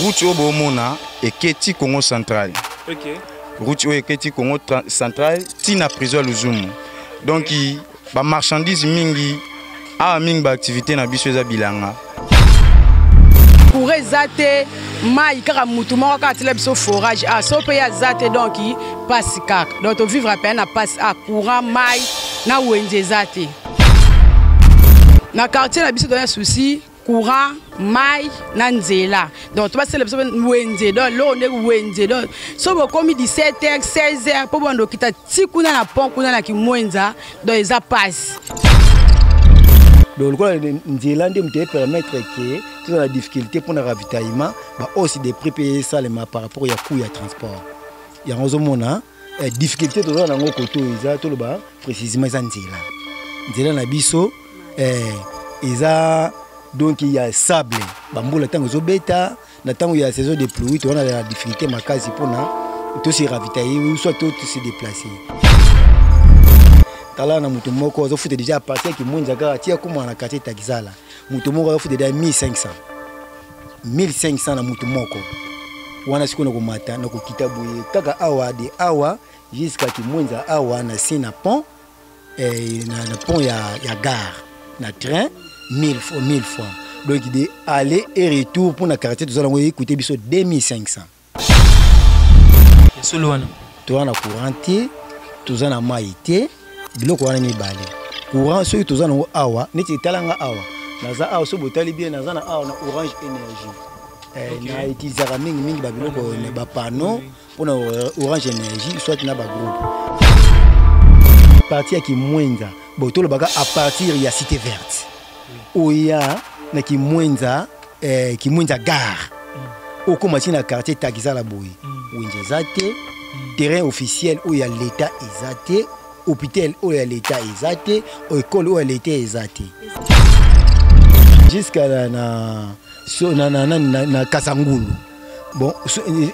route au Bomona et Keti Congo central. OK. Route au Keti Congo central, tina prison Luzumu. Donc ba marchandise mingi a mingi ba activité na biso za bilanga. Pour ezate mai kaka mutu moko ka tile biso forage a so pe ya zate donc passe kaka. Donc to vivre à peine na passe à courant mai na wenze ezate. Na quartier na biso do un souci courant mai na nzela. Donc to ba sele biso wenze do lo ne wenze do. So bo komi 17h 16h po bondo kita tikuna na pont kuna na kimwenza do eza passe. Donc, Nzela me permettre que toute la difficulté pour le ravitaillement, aussi des prix payés ça par rapport à coût de transport. Il y a une difficulté de l'autre côté, précisément Nzela. Nzela na biso, donc il y a sable. Bamboula tango zobeta, na tango il y a saison de pluie, on a la difficulté makazi pour na se ravitailler ou soit tout se déplacer. Tala na mutu moko zo fute déjà partir ki munza ka tia kuma na quartier Takizala. Mutu moko zo fute déjà 1500. 1500 na mutu moko. Wana siku na kumata na kukitabuye kaka awa de awa jusqu'à ki munza awa na sina pont na pont ya gare na train 1000 fois. Donc il dit aller et retour pour na quartier tout ça on écouter biso 2500. Solo wana. To wana courantier, tout ça na maïté. Biloko wana mibale courant soki toza nango awa neti etalanga awa naza awa so botali bien naza na awa na Orange Énergie na utilisaka mingi babiloko ne bapano mpona Orange Énergie soit na bagroupe parti ya Kimwenza botolobaka à partir ya Cité Verte oya na Kimwenza gare okomati na quartier Takizala boye wenze eza te terrain officiel oyo ya l'état eza te hôpital où l'État est école où l'État est jusqu'à na Kasangulu bon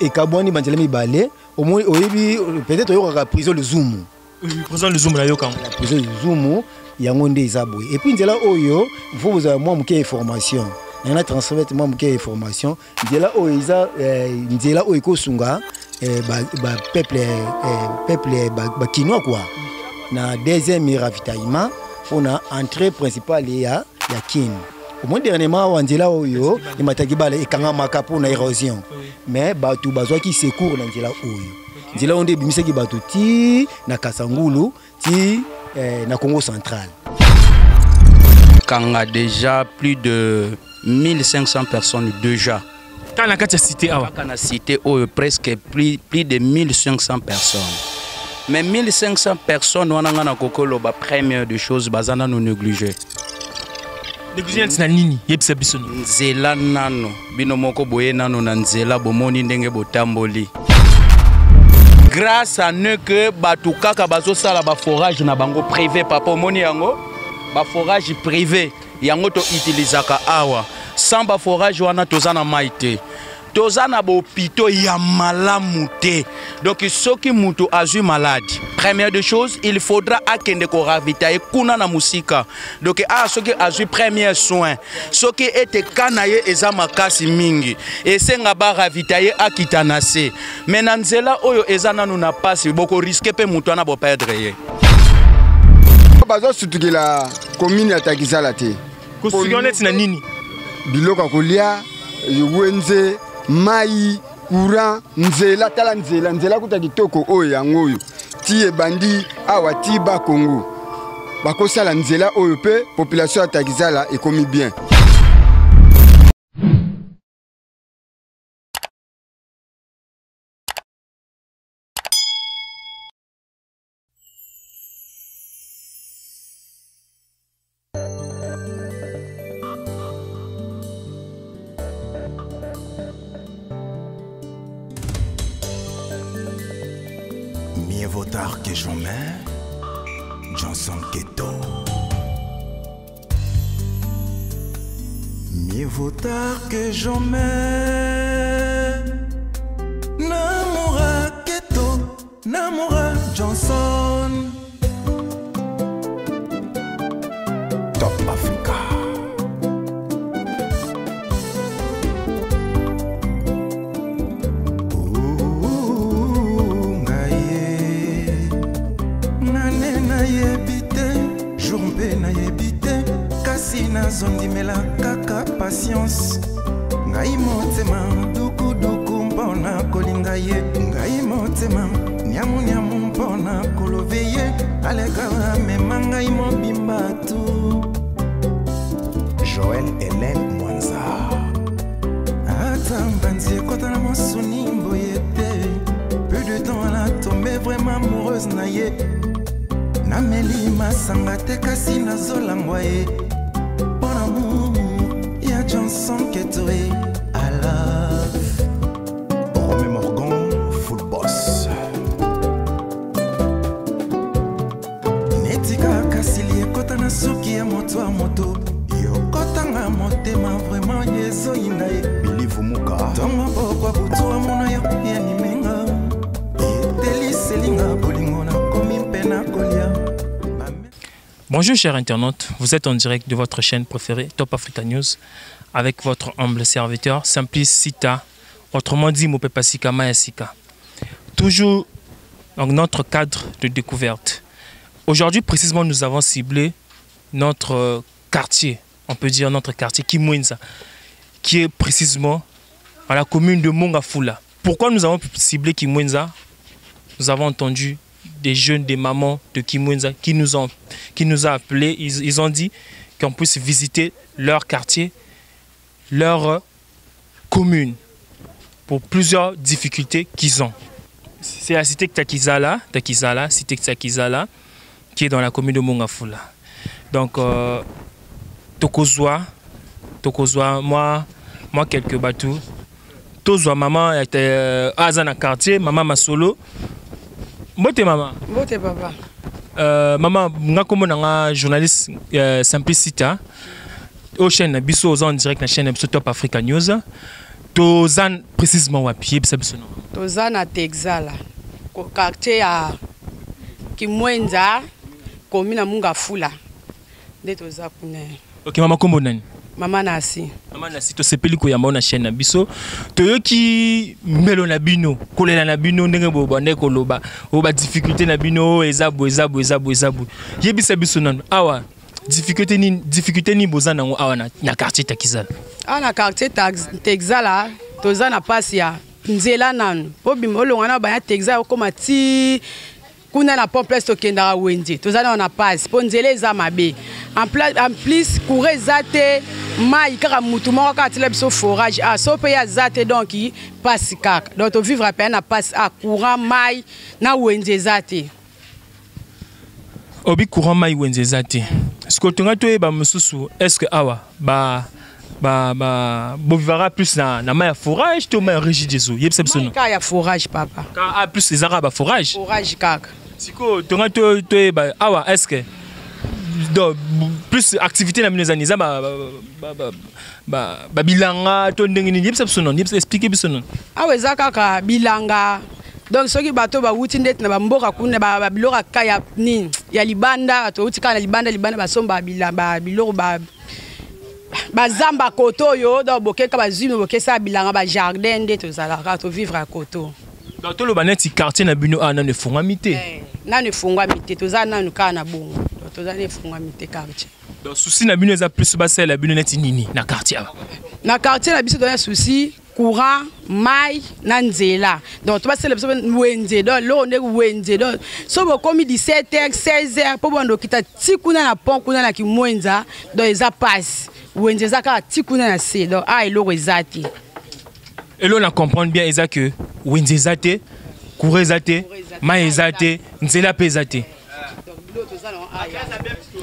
et Kabwani banjela mibale au moins peut-être il y aura prison le Zumu prison le Zumu la yoka la prison le Zumu yango nde ezabwe et puis nzela oyo il faut vous avoir moi muke information na transfert moi muke information nzela oyo iza nzela oyo kosunga peuple kinois quoi na deuxième ravitaillement on a entrée principale ya Kin. Au moins dernièrement wanzela oyo ni mataki bale ekanga makapo na érosion mais batu bazwa ki secours na nzela oyo nzela onde bimisaki batu ti na Kasangulu ti na Congo central kanga déjà plus de 1500 personnes déjà quand la cité awa kana cité oyo presque plus de 1500 personnes. Mais 1500 personnes, on a la première des choses, bazana nous négliger. Négliger c'est nini? Nzela nano, binomoko boye nano na nzela bomoni ndenge botamboli. Grâce à nous que batuka ka bazo sala ba forage na bango privé papa moni yango, ba forage privé yango to utilisaka awa. Sans ba forage wana tozana maite. Tozana bopito ya malamu te. Donc soki mutu azu malade. Première des choses, il faudra akende ko ravitailler kuna na musika. Donc soki azu premier soin. Soki ete kanaye eza makasi mingi. Esenga ba ravitailler akitanase. Mais na nzela oyo eza nanu na pasi boko risque pe mutu na bo perdre ye. Bazo sutukila commune ya Takizala te. Ko sugoneti na nini? Biloko kolia wenze mai courant nzela tala nzela kuta kitoko oyo yango oyo ti ebandi awa ti ba Congo bakosala nzela oyo pe population ya Takizala ekomi bien. Mieux vaut tard que jamais, Johnson Keto. Mieux vaut tard que jamais, Namora Keto, Namora Johnson. Top Africa. nazondimela kaka patience ngai motema dukuduku mpona kolinga ye ngai motema nyamunyamu mpona kolove ye aleka mema ngai mobimba tu Joël Hélène Mwanza ata mbanzi ekota na mosuni mboye te peu de temps elle a tombé vraiment amoureuse na ye nameli masanga te kasi nazolangwa ye bon amour ya Johnson Ketori I love Romain Morgan full boss netika kasili ekota na suki ya moto a moto yokotanga motema vraiment yezoyinda ye bilivu muka tongo pokwa butuwa mona yo yanimenga eteliselinga bolingo na komi mpena kolia. Bonjour chers internautes, vous êtes en direct de votre chaîne préférée Top Africa News avec votre humble serviteur Simplice Sita, autrement dit Mopepa Sika Maya Sika. Toujours dans notre cadre de découverte. Aujourd'hui précisément nous avons ciblé notre quartier, on peut dire notre quartier Kimwenza, qui est précisément à la commune de Mongafula. Pourquoi nous avons ciblé Kimwenza? Nous avons entendu des jeunes, des mamans de Kimwenza qui nous ont appelés. Ils ont dit qu'on puisse visiter leur quartier, leur commune, pour plusieurs difficultés qu'ils ont. C'est la cité Takizala, cité Takizala, qui est dans la commune de Mongafula. Donc, Tokozwa, moi quelques bateaux. Tokozwa, maman était à Azana quartier, maman Masolo. Mbote maman. Mbote papa. Maman, nga komo nga journaliste Simplice Sita. Au chaîne biso en direct na chaîne Top Africa News. Tozan précisément wapi bisa biso no. Tozan à Texala. Quartier à Kimwenza, commune à Mongafula. De toza kune. OK maman kombo nani? Maman Nasi. Maman Nasi to sepeli ko yamba na chaîne biso. Toyoki mbelo na bino, kolela na bino ndenge boba ndeko loba. Oba difficulté na bino ezabu. Yebisa biso nanu. Awa difficulté ni bozana ngo awa na quartier Takizala. Ah na quartier Texala, toza na pasi ya nzela nanu. Po bimolonga na ba ya Texala koma ti kuna na pomple stokenda wenje. Toza na pasi po nzela eza mabe. En plus courir zate mai kaka mutu moko ka tile biso forage a so pe ya zate donc i passe kaka donc to vivre à na passe a courant mai na wenje zate obi courant mai wenje zate ce que tonga to e ba mususu est-ce que awa ba vivra plus na mai forage to mai rigide zo yebse biso no ka ya forage papa ka a plus ezara ba forage kaka siko tonga to e ba awa est-ce que donc plus activité na mineza niza ba bilanga to ndenge ni yebisa biso non yebisa expliquer biso non aweza kaka bilanga donc soki bato ba wuti ndet na ba mboka kuna ba bilora kaya ni ya libanda to wuti kana libanda basomba bilamba biloro ba zamba koto yo donc bokeka ba zumi bokesa bilanga ba jardin ndet to zala ka to vivre à koto donc to lo baneti quartier na bino ana ne fungwa mité na ne fungwa mité to za na kana bongo tozane fungwa mité quartier donc souci na bino za plus basel la bino neti nini na quartier na quartier na biso donné souci courant mai na nzela donc to basel biso wenze donc lo ndeko wenze donc so bokomi 17h 16h po bondo kita tikuna na pont kuna na Kimwenza donc eza passe wenze za ka tikuna na se donc a elo rezati et l'on comprendre bien eza que wenze zate courant zate mai zate nzela pe zate.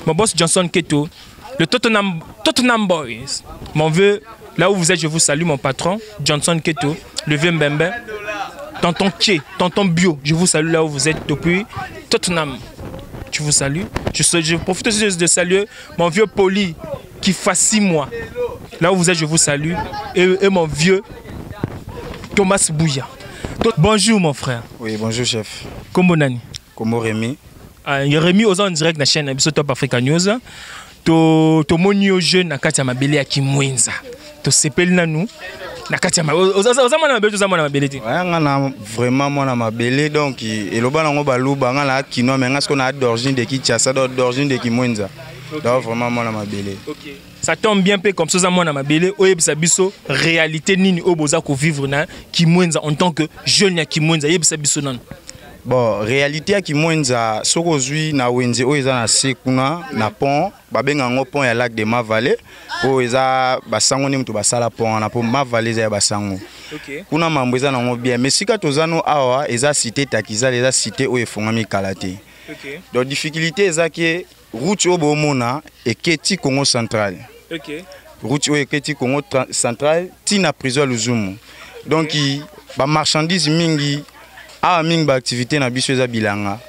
Mon boss Johnson Keto, le Tottenham Boys. Mon vieux, là où vous êtes, je vous salue, mon patron Johnson Keto, le vieux Mbembe, tonton Tché, tonton Bio, je vous salue là où vous êtes depuis Tottenham. Je vous salue. Je profite aussi de saluer mon vieux Poli qui fait 6 mois. Là où vous êtes, je vous salue. Et mon vieux Thomas Bouya. Bonjour mon frère. Oui, bonjour chef. Comment nani? Comment Rémi? Rémi aux en direct na chaîne Top Africa News. To moni au jeune na kati ya mabele ya Kimwenza. To sepeli na nous na kati ya ozamana mabele ozamana mabele te. Ouais, ngana vraiment mona mabele donc eloba nango baluba ngala kino mais ngasko na d'origine de Kinshasa d'origine de Kimwenza. Donc vraiment moi na mabele. OK. Ça tombe bien peu comme ça moi na mabele oyebisa biso réalité nini oboza ko vivre na Kimwenza en tant que jeune ya Kimwenza yebisa biso nan. Bon, réalité ya Kimwenza soko zui na wenze o eza na sekuna na pont babenga ngo pont ya lac de Mavale o eza basango ni mutu basala pont na pont Mavale eza ya basango. OK. Kuna mambo eza nango bien mais sika tozano awa eza cité Takizala eza cité o efongami kalate. OK. Donc difficulté eza que route o bomona eketi Congo central. OK. Route o eketi Congo central tina prison Luzumu. Donc ba marchandise mingi mingi ba activité na biso eza bilanga.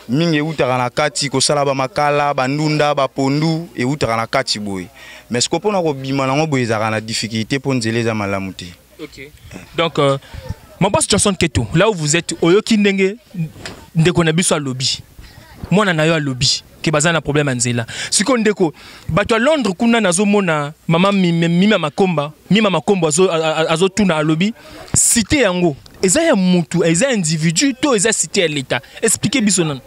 Mingi eutaka na kati kosala ba makala, ba ndunda, ba pondu eutaka na kati boye. Mais ce qu'on pona ko bima nango boye ezaka na difficulté pour nzela eza malamu te. OK. Donc mon boss Johnson Keto, là où vous êtes oyoki ndenge ndeko na biso a lobby. Mwana na yo a lobby. Ke bazana problème nzela. Siko ndeko bato à Londres kuna nazomona mama mima makombo azo tuna a lobby. Cité yango eza ya mutu, eza individu to eza cité à l'état. Expliquez biso nan.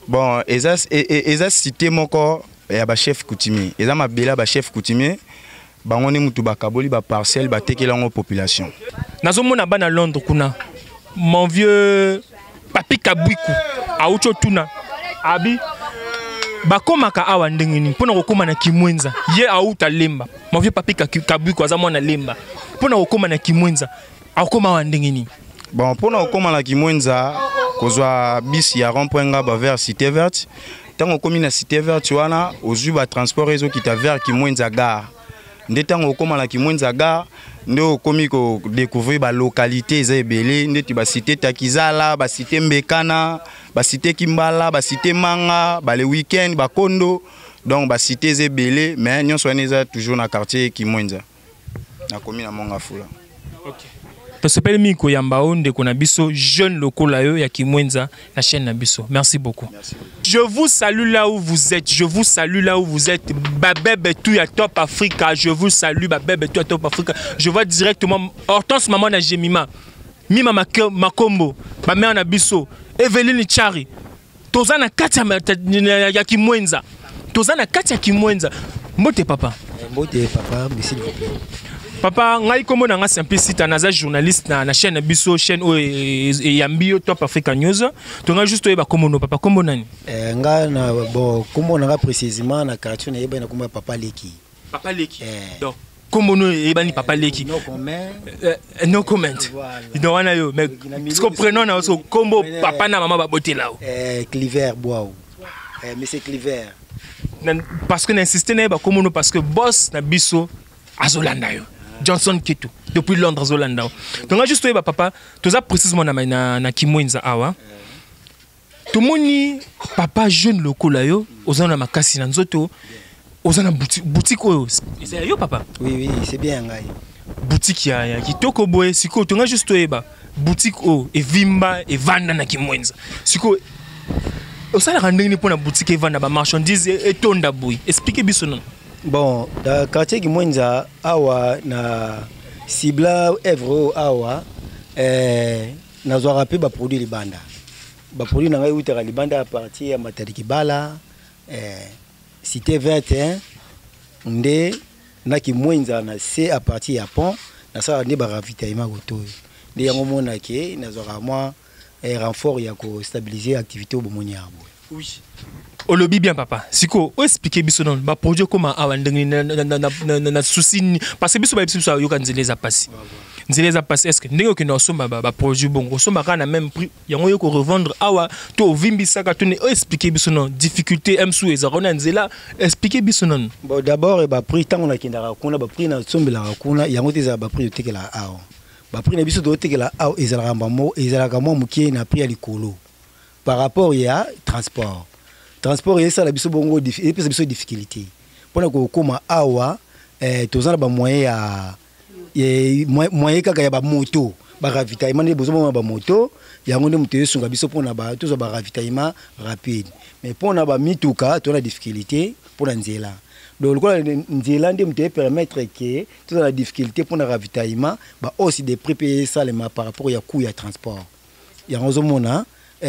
Bon, eza cité moko ya ba chef coutumier. Eza mabela ba chef coutumier. Bango ni mutu bakaboli ba parcelle ba tekela ngo population. Nazomona bana Londres kuna. Mon vieux Papi Kabwiku aucho tuna. Abi bakomaka awa ndengeni pona kokoma na Kimwenza ye auta lemba mon vieux Papi Kabwiku aza mwana lemba pona kokoma na Kimwenza akoma awa ndengeni. Bon, pona kokoma na Kimwenza kozwa bisi ya rond-point nga ba vers cité verte. Tango komi na cité verte wana ozwi ba transport ezo kita vers Kimwenza gare. Nde tango okoma na Kimwenza gare nde okomi ko découvrir ba localité eza ebele nde ba cité Takizala, ba cité Mbekana, ba cité Kimbala, ba cité Manga, ba le week-end ba Kondo. Donc ba cité eza ebele mais nyonso wana eza toujours na quartier Kimwenza. Na komi na Mongafula. OK. To s'appelle Miko Yambao ndeko na biso jeune lokola yo ya Kimwenza na chaîne na biso. Merci beaucoup. Merci. Je vous salue là où vous êtes. Je vous salue là où vous êtes. Babebe tout ya Top Africa. Je vous salue Babebe tout ya Top Africa. Je vois directement Hortense maman na Jemima. Mima Makombo, ma mère na biso, Eveline Chari. Tozana kati ya Kimwenza. Tozana kati ya Kimwenza. Mbote papa. Mbote papa, mais s'il vous plaît. Papa, ngai komo na nga simplicité naza journaliste na chaîne biso chaîne o Yambio Top Africa News. To nga juste ba komo no papa kombo nani? Nga na bon kombo na nga précisément na quartier na yeba na kombo Papa Leki. Papa Leki. Donc kombo no yeba ni Papa Leki. No comment. No comment. Donc wana yo mais ce que prenons na so kombo papa na maman ba boté là. Cliver Boao. Monsieur Cliver. Parce que n'insiste na ba komo no parce que boss na biso azolanda yo. Johnson Keto depuis Londres Zolanda. Donc juste toi papa, tout ça précisément na Kimwenza awa. Tout moni papa jeune lokola yo, ozana makasi na nzoto, ozana boutique oyo. C'est yo papa? Oui, c'est bien ngai. Boutique ya kitoko boye, siko tonga juste toi boutique o e vimba e vanda na Kimwenza. Siko osala randingi pour na boutique e vanda ba marchandise et tonda boye. Expliquez biso non. Bon, dans le quartier Kimwenza, awa na Sibla Evro awa nazo rappelé ba produit libanda. Ba produit na ngai utera libanda à partir ya Matadi Kibala cité 21 ndé na Kimwenza na c'est à partir ya pont na ça ndé ba ravitaillement goto. Ndé yango mona ke nazo ramwa renfort ya ko stabiliser activité au bomoni arbo. Oui. O lobby bien papa. Siko, o expliquer biso non ba produit comment awandengi na souci parce que biso ba biso yo kan nzeleza passer. Nzeleza passer est-ce que ndenge ke no somba ba produit bon, o somba kana même prix yango yo ko revendre awa to vimbisa ka tone o expliquer biso non difficulté msou ezarona nzela expliquer biso non. Bon d'abord ba prix tango na kindara kuna ba prix na sombela kuna yango teza ba prix tekela awa. Ba prix na biso do tekela awa ezalaka mbamo ezalaka mo mukie na prix ya likolo. Par rapport à transport. Transport et ça la biso bongo et puis biso difficulté. Pona ko koma awa tozana ba moyen kaka ya ba moto, ba ravitaillement ne besoin ba moto, yango ne mutu sunga biso pona ba tozo ba ravitaillement rapide. Mais pona ba mituka to na difficulté pona nzela. Donc le nzela ndé mutu permettre que tozo la difficulté pona ravitaillement ba aussi des prix payer ça par rapport ya coût ya transport. Yango zo mona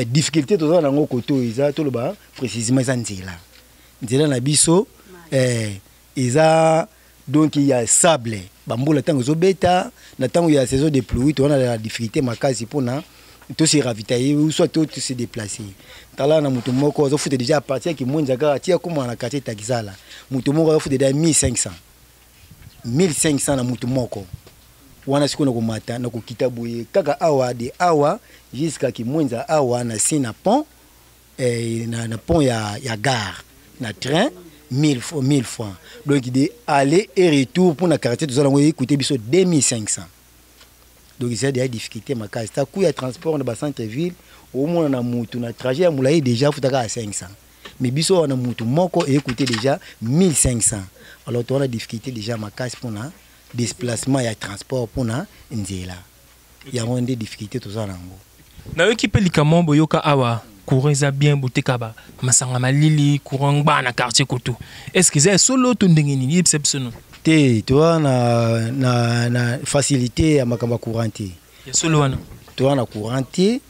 difficulté toza na ngo koto iza to loba précisément za nzela na biso eza donc il y a sable bambola tango zo beta na tango il y a saison de pluie to on a la difficulté makasi pona to se ravitailler ou soit to se déplacer tala na mutu moko zo fute déjà à partir qui mwenza ka tia comme na quartier Takizala mutu moko zo fute déjà 1500 na mutu moko wana siku na komata na kokita boye kaka awa de awa jusqu'à ki mwenza awa na sina pont na pont ya gare na train 1000 francs donc il aller et retour pour na quartier tout ça on coûter biso 2500 donc c'est des difficultés makasi ta coût ya transport na ba centre ville au moins na mutu na trajet ya mulai déjà futaka à 500 mais biso na mutu moko et coûter déjà 1500 alors tu as la difficulté déjà makasi pour na déplacement ya transport pour na nzela ya on des difficultés tout ça nango na équipe likamon boyoka awa courant ça bien botekaba masanga malili courant ba na quartier Koto est-ce que c'est solo to ndengeni exception te toi na facilité ya makamba couranté ya solo wana toi na couranté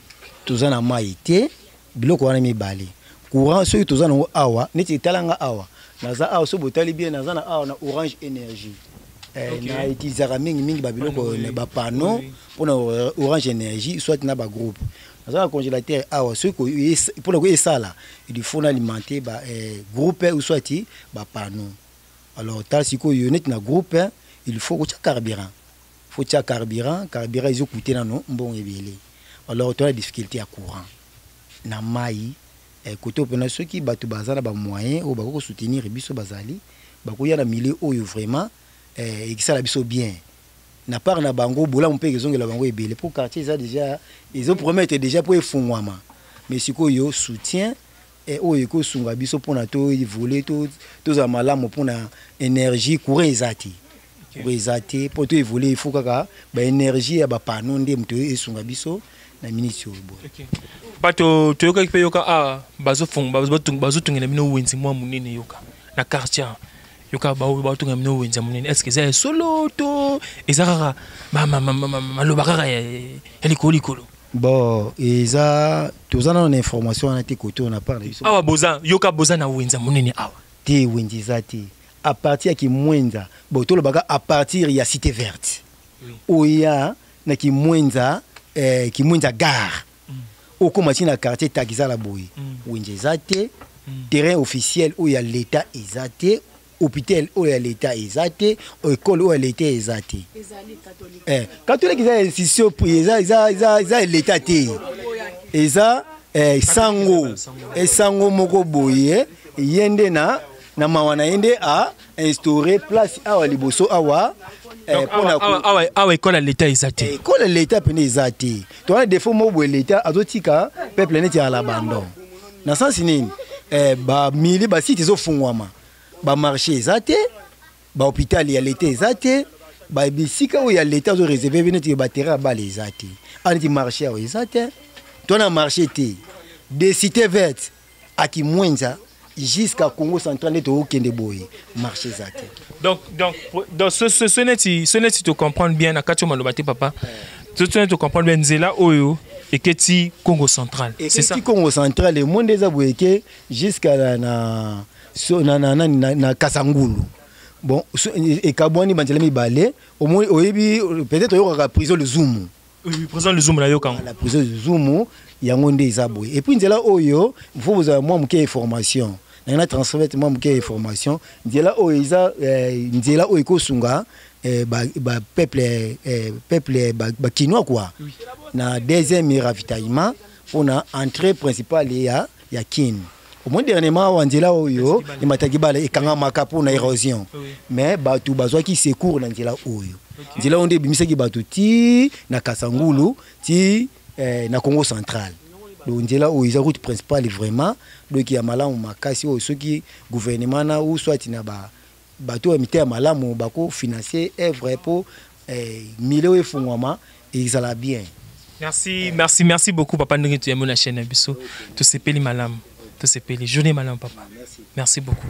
toza na maité biloko wana mibale courant so toza na awa neti talanga awa naza awa so botali bien naza na awa na Orange Énergie na utilisaka mingi babiloko ba panneau pour na Orange Énergie soit na ba groupe naza congélateur awa so pour na ko esala il faut alimenter ba groupe ou soit ba panneau alors tal siko yonet na groupe il faut que carburant carburant ils ont coûté na no bon ebele alors tu as la difficulté à courant na mai côté opena ceux qui batu bazana ba moyen ou ba ko soutenir biso bazali ba ko ya na milieu oyo vraiment et qui ça la biso bien na part na bango bola mpe kezongela bango ebele pour quartier ça déjà ils ont promettre déjà pour efungwama mais siko yo soutien et oyo ko sunga biso pour na to voler to za malamu pour na énergie courant ezati ezati pour to voler il faut kaka ba énergie ya ba panneau ndé mto esunga biso na ministre bo bato toyoka pe yoka a bazo tungela mino wenzi mwa munene yoka na quartier yoka ba tungela mino wenzi munene est-ce que c'est solo to ezaka maloba kaka ya likolo bon eza tozana na information na te côté on a parlé awa boza yoka boza na wenza munene awa te wenzi zati à partir ki mwenza bo to lobaka à partir ya cité verte oya na ki mwenza gare au commencer na quartier Takizala boy wenzi zati terrain officiel où il y a l'état ezate hôpital où il y a l'état ezate école où il y a l'état ezate catholique za institution za l'état te eza sango moko boye yende na mawana yende a instaurer place awa liboso awa awa école à l'état ezate école à l'état pene ezate to na défaut mo boye l'état azotika peuple neti à l'abandon na sens nini ba mili ba site zo fungwama ba marché ezate ba hôpital ya l'état ezate ba bisika où ya l'état zo réserver beneti ba terrain ba les ezate anti marché ya ezate to na marché te de cité verte à Kimwenza jusqu'à Congo central et au Kende boy marché ezate donc ce n'est tu comprendre bien na kacho malobate papa tu te comprendre bien nzela oyo eketi Congo central c'est ça Congo central le monde des aboyeke jusqu'à na Kasangulu bon et kabwani banjela mibale au moins oyebi peut-être yoka prison le Zumu prison le Zumu la yoka la prison le Zumu yango nde ezaboye et puis nzela oyo il faut vous avoir moi muke information na transfert moi muke information nzela oyo eza nzela oyo ko sunga ba peuple ba kinois quoi na deuxième ravitaillement pour na entrée principale ya kin au moins dernièrement wanzela oyo ni mataki bala ekanga makapo na érosion mais batu bazwa ki secours na nzela oyo nzela onde bimisaki batu ti na Kasangulu ti na Congo central donc nzela oyo eza route principale vraiment donc ya malamu makasi oyo soki gouvernement na ou soit na bateau emité malamu bako financer œuvre pour milieu efungwama ezala bien. Merci beaucoup papa ndenge tu yemo na chaîne biso to sepeli malamu to sepeli journée malamu papa merci beaucoup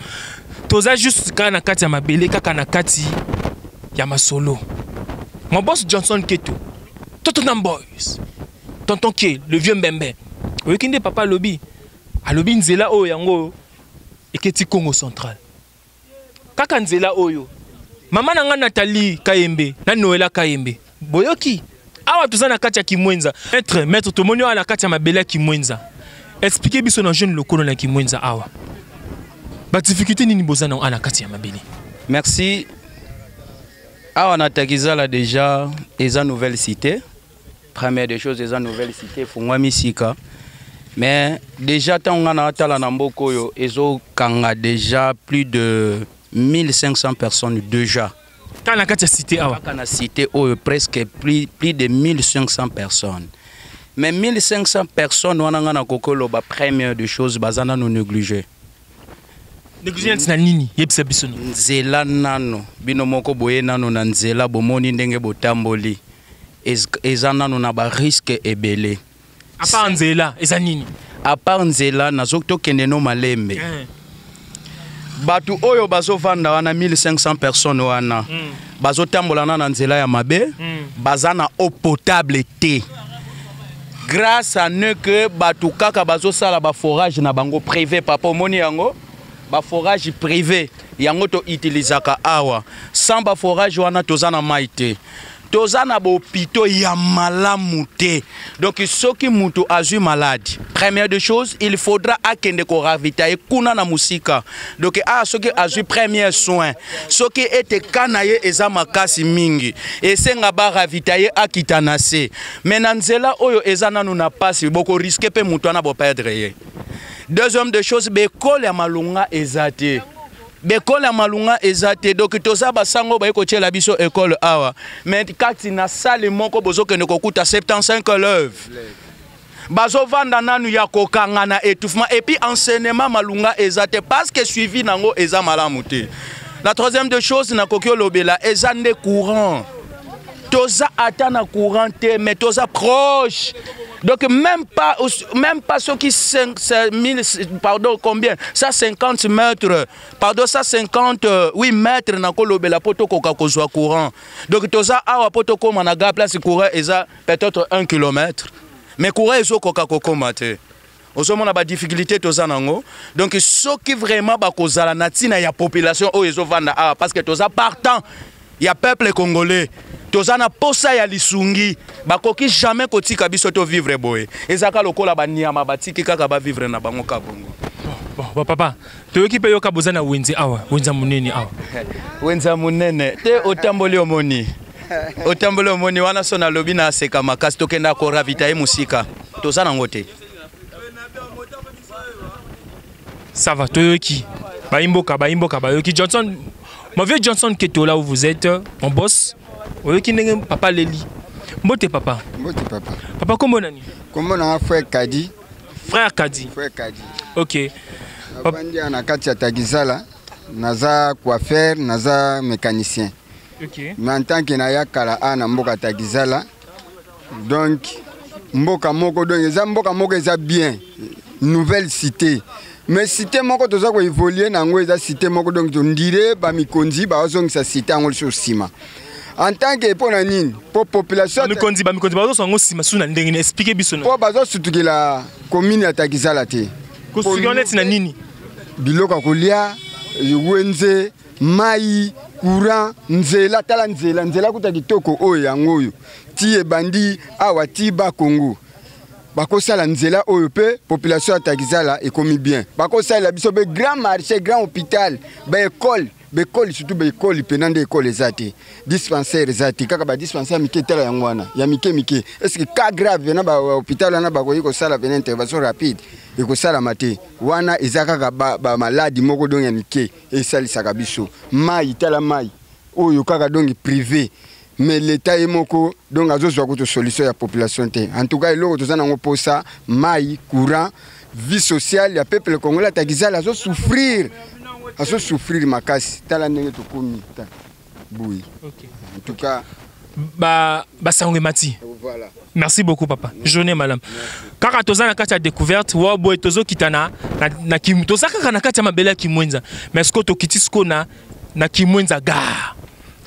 toza juste kana kati ya mabele kaka na kati ya masolo mon boss Johnson Keto Tottenham Boys tonton K le vieux Mbembe oyekinde papa alobi nzela oyo yango eketi Congo central kaka nzela oyo mama na nga Nathalie Kayembe na Noela Kayembe boyoki awa tozana kati ya Kimwenza maître tomoni ala kati ya mabele ya Kimwenza expliquez biso na jeune lokolo na Kimwenza awa ba difficulté nini bozana ala kati ya mabele. Merci. Awa na Takizala déjà eza nouvelle cité. Première des choses eza nouvelle cité fungwami sika. Mais déjà tant on a tala na mboko yo ezo kanga déjà plus de 1500 personnes déjà. Quand la carte cité awa. Quand la cité presque plus de 1500 personnes. Mais 1500 personnes on a na kokolo ba première des choses bazana nous négliger. Négliger na nini yebisa biso no. Nzela nano bino moko boye nano na nzela bomoni ndenge botamboli. Eza nano na ba risque ebele. À part nzela eza nini? À part nzela nazo tokende no malembe. Batu oyo bazo vanda wana 1500 personnes wana. Bazo tambola na nzela ya mabe, bazana eau potable te. Grâce à ne que batu kaka bazo sala ba forage na bango privé papa moni yango. Ba forage privé yango to utilisaka awa. Sans ba forage wana tozana maite. Tozana bo pito ya malamu te. Donc soki mutu azui malade. Première des choses, il faudra akende ko ravitailler kuna na musika. Donc soki azui premier soin. Soki ete kanaye eza makasi mingi. Esenga ba ravitailler akitanase. Mais na nzela oyo eza nanu na pasi boko risquer pe mutu na bo perdre ye. Deuxième des choses, bekole ya malunga ezate. Bekole ya malunga ezate. Donc toza basango ba ko la biso école awa. Mais kati na salle moko bozo ke ne kokuta 75 l'œuvre. Bazo vanda nanu ya kokanga na étouffement et puis enseignement malunga ezate parce que suivi nango eza malamu te. La troisième des choses na kokyo lobela ezande courant. Toza atana courant te mais toza proche. Donc même pas ceux qui 1000 pardon combien 150 mètres pardon 150 oui mètres na kolobela poto koka kozwa courant. Donc toza awa poto koma na ga place courant eza peut-être 1 km. Mais courant ezo koka kokoma te. Osomona ba difficulté toza nango. Donc ceux qui vraiment ba kozala na tina ya population o ezo vanda awa parce que toza partant ya peuple congolais. Tozana posa ya lisungi bakoki jamais kotika biso to vivre boye ezaka lokola banyama batiki kaka ba vivre na bango ka bongo. Bon papa toyoki pe yoka bozana wenzi awa wenza munene awa wenza munene te otamboli omoni otamboli omoni wana sona lobi na seka makasi tokenda ko ravitailler musika tozana ngote ça va toyoki baimboka bayoki Johnson mon vieux Johnson Keto là où vous êtes on bosse. Oui, qui n'est papa Leli. Mbote papa. Mbote papa. Papa comment nani? Comment on a frère Kadi? Frère Kadi. Frère Kadi. Ok. Bandi ana kati ya Takizala, naza coiffeur, naza mécanicien. Ok. Mais en tant que naya kala ana mboka Takizala, donc mboka moko donc eza mboka moko eza bien, nouvelle cité. Mais cité moko toza ko évoluer nango eza cité moko donc on dirait ba mikonzi ba ozongisa cité angol sur ciment. En tant que pour nani pour population mikonzi ba ozongo ciment suna ndenge expliquer biso no. Pour bazo sutukila commune ya Takizala te. Ko sukionnete na nini? Biloko kolia, wenze, mai, courant, nzela tala nzela kuta kitoko oyo yango oyo. Ti ebandi awa ti ba Congo. Bakosala nzela oyo pe population ya Takizala ekomi bien. Bakosala biso be grand marché, grand hôpital, ba école surtout ba école penande école ezate. Dispensaire ezate kaka ba dispensaire mike tala yango wana. Ya mike. Est-ce que cas grave na ba hôpital na ba koyi ko sala une intervention rapide et ko sala mate. Wana ezaka ba maladi moko donc ya mike et salisaka biso. Mai tala mai oyo kaka donc privé. Mais l'État est moko donc azo zwa ko solution ya population te. En tout cas eloko tozana ngo posa mai courant vie sociale ya peuple congolais Takizala azo souffrir makasi tala ndenge to komi ta boui. OK. En tout cas ba sangwe mati. Voilà. Merci beaucoup papa. Journée madame. Kaka tozana kati ya découverte wa boy tozo kitana na kimtoza kaka na kati ya mabele Kimwenza. Mais ce que to kitisko na Kimwenza gare.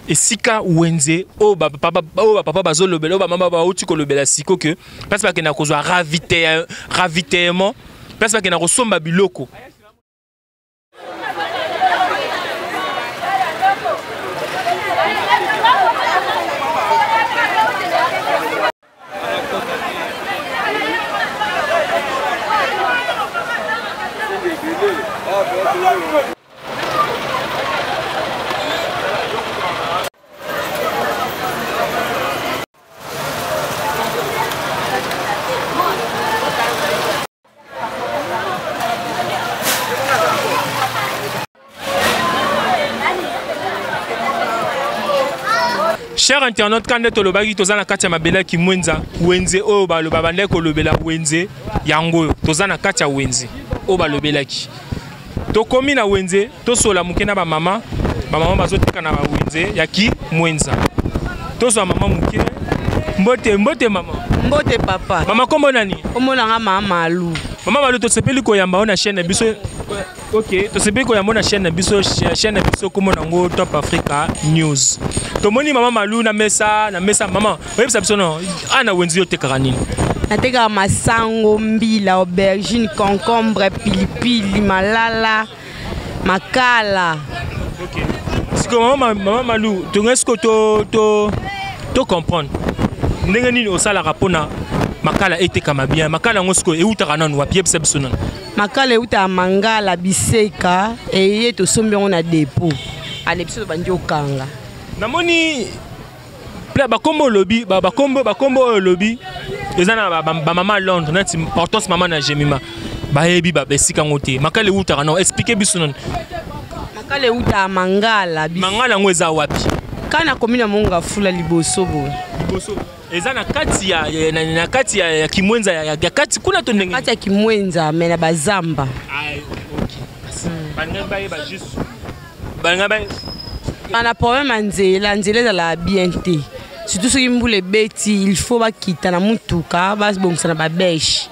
Et sika wenze o papa bazolobela o ba mama ba uti ko lobela siko que parce que na kozwa ravitaillement parce que na kosomba biloko Cher internaute, quand tu lobaki tozana katia mabela ki mwenza wenze o ba loba bande ko lobela wenze yango tozana katia wenze o ba lobela ki to komi na wenze to sola mukena ba mama bazotika na ba wenze ya ki mwenza to so mama muke mbote mama mbote papa mama kombo nani omona nga mama Malu to sepeli ko yamba na chaîne biso. OK, to sepeli ko yamba na chaîne biso comme nango Top Africa News. To moni mama Malu na mesa mama. Oyebisa biso no ana wenzi yo tekaka nini? Nateka masango, mbila, aubergine, concombre, pilipili, malala, makala. OK. Siko mama Malu, to ngesko to comprendre. Ndenge nini osala rapona makala etekama bien makala ngosko eutaka nanu wapi biso nanu makala euta mangala biseka eye to sombi on a dépôt ale biso bandi okanga namoni bakombo lobby bakombo lobby ezana ba mama Londres nati importance mama na Jemima bayebi besika ngote makala eutaka nanu expliquer biso nanu makala euta mangala ngo eza wapi kana komina monga fula liboso ezana kati ya kimwenza ya kati kuna to ndenge kati ya kimwenza mena bazamba ana problème nzela la bien te surtout soki mbula ebeti il faut bakita na mutuka basibongisa na babeche